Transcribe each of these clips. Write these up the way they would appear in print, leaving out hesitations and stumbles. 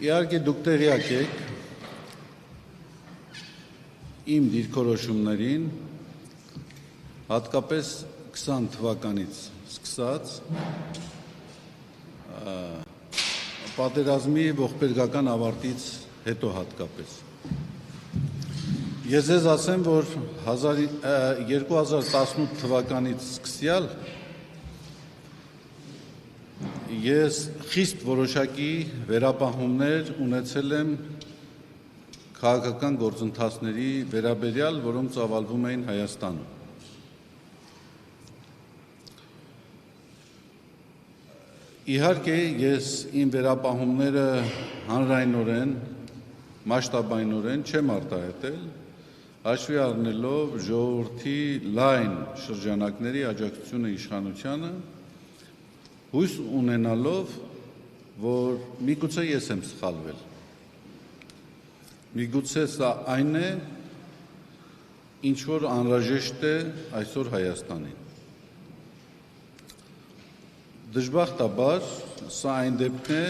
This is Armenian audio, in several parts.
Իհարկե դուք տեղյակ եք իմ դիրքորոշումներին, հատկապես 20 թվականից սկսած պատերազմի ողբերգական ավարտից հետո հատկապես։ Ես ձեզ ասեմ, որ 2018 թվականից սկսյալ ես խիստ որոշակի վերապահումներ ունեցել եմ քաղաքական գործընթացների վերաբերյալ, որոնք ծավալվում էին Հայաստանում։ Իհարկե ես իմ վերապահումները հանրայնորեն, մասշտաբայնորեն չեմ արտահայտել, հաշվի առնելով ժողովրդի լայն շրջանակների աջակցությունը իշխանությանը, հույս ունենալով, որ միգուցե ես եմ սխալվել։ Միգուցե սա այն է, ինչ որ անհրաժեշտ է այսօր Հայաստանին։ Դժբախտաբար սա այն դեպքն է,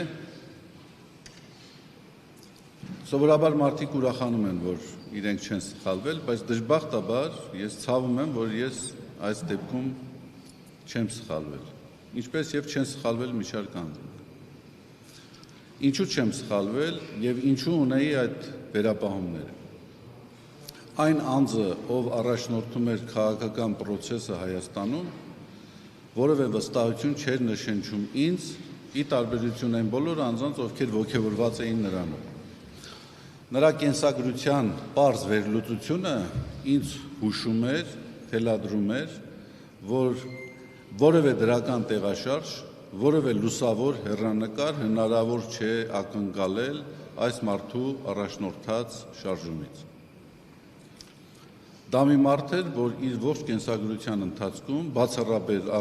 սովորաբար մարդիկ ուրախանում են, որ իրենք չեն սխալվել, բայց դժբախտաբար ես ցավում եմ, որ ես այս դեպքում չեմ սխալվել, ինչպես եւ չեն սխալվել մի շարք անձինք։ Ինչու չեմ սխալվել եւ ինչու ունեի այդ վերապահումները։ Այն անձը, ով առաջնորդում էր քաղաքական process-ը Հայաստանում, որևէ վստահություն չէր նշենչում ինձ, ի տարբերություն այն բոլոր անձանց, ովքեր ոգևորված էին նրանով։ Նրա կենսագրության պարզ վերլուծությունը ինձ հուշում էր, թելադրում էր, որ որևէ դրական տեղաշարժ, որևէ լուսավոր հեռանկար հնարավոր չէ ակնկալել այս մարդու առաջնորդած շարժումից։ Դա մի մարդ էր, որ իր ողջ կենսագրության ընթացքում բացառաբեր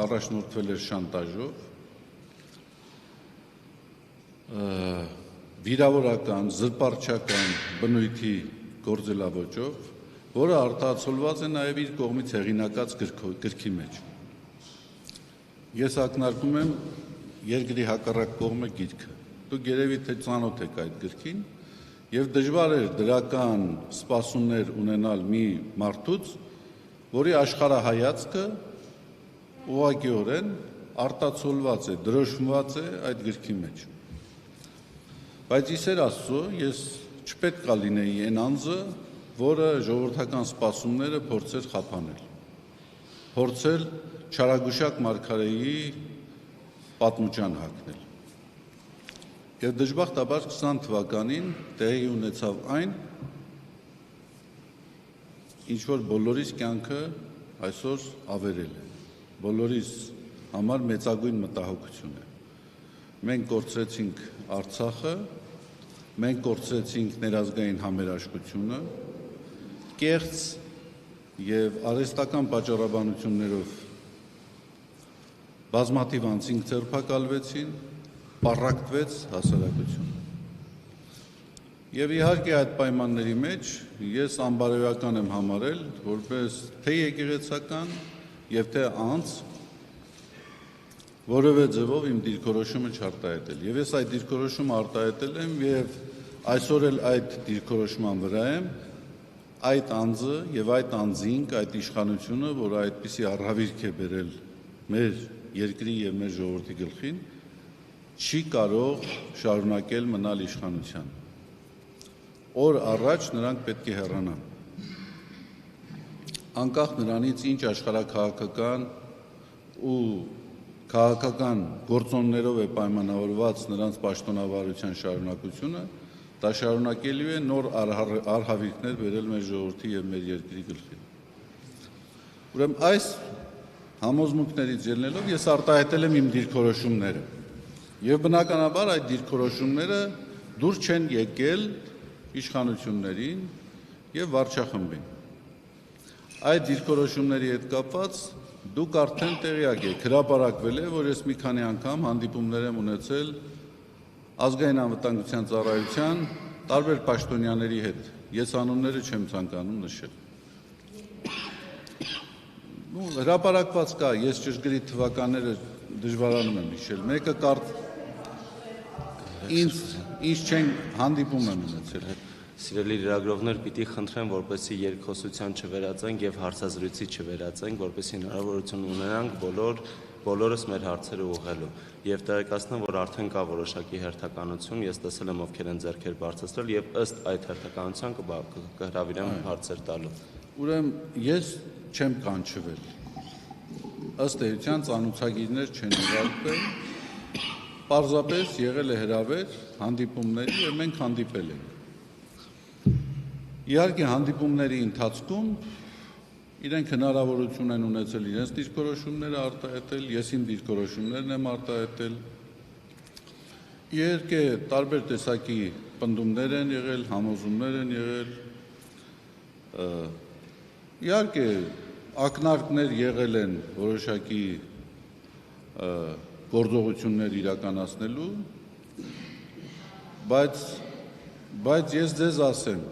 առաջնորդվել էր շանտաժով, վիրավորական, զրպարտչական բնույթի գործելավոճով, որը արտացոլված է նաև իր կողմից հեղինակած գրքի մեջ։ Ես ակնարկում եմ երկրի հակառակ կողմը գիրքը։ Դուք երևի թե ծանոթ եք այդ գրքին, եւ դժվար էր դրական սպասումներ ունենալ մի մարդուց, որի աշխարհահայացքը ուղղակիորեն արտացոլված է, դրոշմված է այդ գրքի մեջ։ Բայց իսեր Աստծո, ես չպետք է լինեի այն անձը, որը ժողովրդական սպասումները փորձեր խափանել, փորձել չարագուշակ մարգարեի պատմուճան հագնել։ Եվ դժբախտաբար 20 թվականին տեղի ունեցավ այն, ինչ որ բոլորիս կյանքը այսօր ավերել է, բոլորիս համար մեծագույն մտահոգություն է։ Մենք կորցրեցինք Արցախը, մենք կորցրեցինք ներազգային համերաշխությունը, կեղծ եւ արհեստական պատճառաբանություններով բազմաթիվ անձինք ձերբակալվեցին, պառակտվեց հասարակությունը։ Եվ իհարկե այդ պայմանների մեջ ես անբարոյական եմ համարել, որպես թե եկեղեցական եւ թե անձ որևէ ձևով իմ դիրքորոշումը չարտահայտել։ Եվ ես այդ դիրքորոշումը արտահայտել եմ եւ այսօր էլ այդ դիրքորոշման վրա եմ, այդ անձը եւ այդ անձինք, այդ իշխանությունը, որը այդպիսի առհավիրք է բերել մեր երկրի եւ մեր ժողովրդի գլխին, չի կարող շարունակել մնալ իշխանության։ Օր առաջ նրանք պետք է հեռանան։ Անկախ նրանից ինչ աշխարհաքաղաքական ու քաղաքական գործոններով է պայմանավորված նրանց պաշտոնավարության շարունակությունը, դա շարունակելու է նոր արհավիրքներ բերել մեր ժողովրդի եւ մեր երկրի գլխին։ Ուրեմն այս համոզմունքներից ելնելով ես արտահայտել եմ իմ դիրքորոշումները։ Եվ բնականաբար այդ դիրքորոշումները դուր չեն եկել իշխանություններին եւ վարչախմբին։ Այդ դիրքորոշումների հետ կապված դուք արդեն տեղյակ եք, հրապարակվել է, որ ես մի քանի անգամ հանդիպումներ եմ ունեցել ազգային անվտանգության ծառայության տարբեր պաշտոնյաների հետ։ Ես անունները չեմ ցանկանում նշել։ Հրապարակված կա, ես ճշգրիտ թվականները դժվարանում եմ հիշել։ Մեկը Ինչ չեն հանդիպում են ունեցել։ Սիրելի լրագրողներ, պիտի խնդրեմ, որպեսզի երկխոսության չվերածենք եւ հարցազրույցի չվերածենք, որպեսզի հնարավորություն ունենանք բոլորս մեր հարցերը ուղղելու։ Եվ տեղեկացնեմ, որ արդեն կա որոշակի հերթականություն, ես տեսել եմ ովքեր են ձեռքեր բարձրացրել եւ ըստ այդ հերթականության կհրավիրեմ հարցեր տալու։ Ուրեմն ես չեմ կանչվել։ Ըստ էության ծանոթագիրներ չեն ուղարկվել։ Պարզապես եղել է հրավեր հանդիպումների եւ մենք հանդիպել ենք։ Իհարկե հանդիպումների ընթացքում իրենք հնարավորություն են ունեցել իրենց դիրքորոշումները արտահայտել, ես իմ դիրքորոշումներն եմ արտահայտել։ Իհարկե տարբեր տեսակի պնդումներ են եղել, համոզումներ են եղել։ Իհարկե ակնարկներ եղել են որոշակի գործողություններ իրականացնելու, բայց ես ձեզ ասեմ,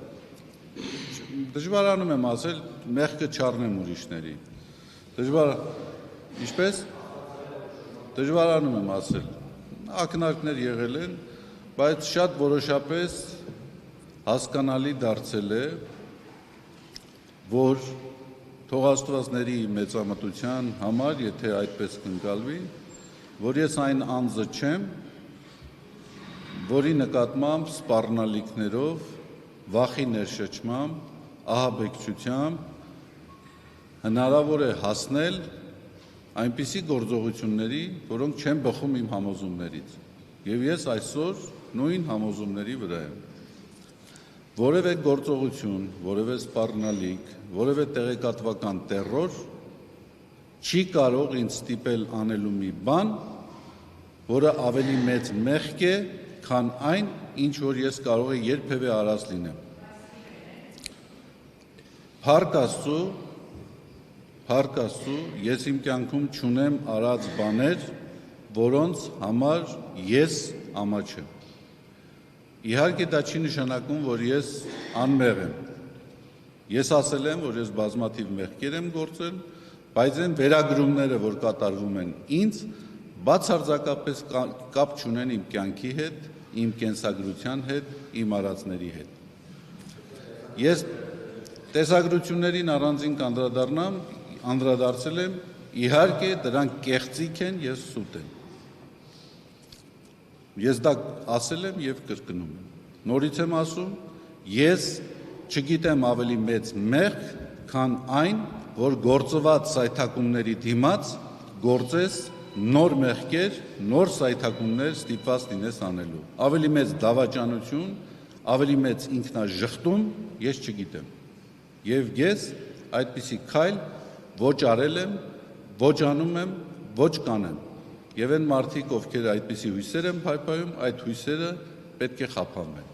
դժվարանում եմ ասել, մեղքը չառնեմ ուրիշների։ Ինչպես։ Դժվարանում եմ ասել։ Ակնարկներ եղել են, բայց շատ որոշապես հասկանալի դարձել է, որ թողաստվածների մեծամտության համար, եթե այդպես կընկալվի, որ ես այն անձը չեմ, որի նկատմամբ սպառնալիքներով, վախի ներշչմամբ, ահաբեկչությամբ հնարավոր է հասնել այնպիսի գործողությունների, որոնք չեն բխում իմ համոզումներից։ Եվ ես այսօր նույն համոզումների վրա եմ։ Որևէ գործողություն, որևէ սպառնալիք, որևէ տեղեկատվական տեռոր չի կարող ինձ ստիպել անելու մի բան, որը ավելի մեծ մեղք է, քան այն, ինչ որ ես կարող եմ երբևէ արած լինեմ։ Փառք Աստծո, ես իմ կյանքում չունեմ արած բաներ, որոնց համար ես ամաչ եմ։ Իհարկե դա չի նշանակում, որ ես անմեղ եմ։ Ես ասել եմ, որ ես բազմաթիվ մեղքեր եմ գործել, բայց այն վերագրումները, որ կատարվում են ինձ, բացարձակապես կապ չունեն իմ կյանքի հետ, իմ կենսագրության հետ, իմ արածների հետ։ Ես տեսագրություններին առանձին անդրադարձել եմ, իհարկե դրանք կեղծիք են, ես սուտ եմ։ Ես դա ասել եմ եւ կրկնում եմ։ Նորից եմ ասում, ես չգիտեմ ավելի մեծ մեղք, քան այն, որ գործված սայթակումների դիմաց գործես նոր մեղքեր, նոր սայթակումներ ստիպված լինես անելու։ Ավելի մեծ դավաճանություն, ավելի մեծ ինքնաժխտում ես չգիտեմ։ Եվ ես այդպիսի քայլ ոչ արել եմ, ոչ անում եմ, ոչ կանեմ։ Եվ այն մարդիկ, ովքեր այդպիսի հույսեր են փայփայում, այդ հույսերը պետք է խափանվեն։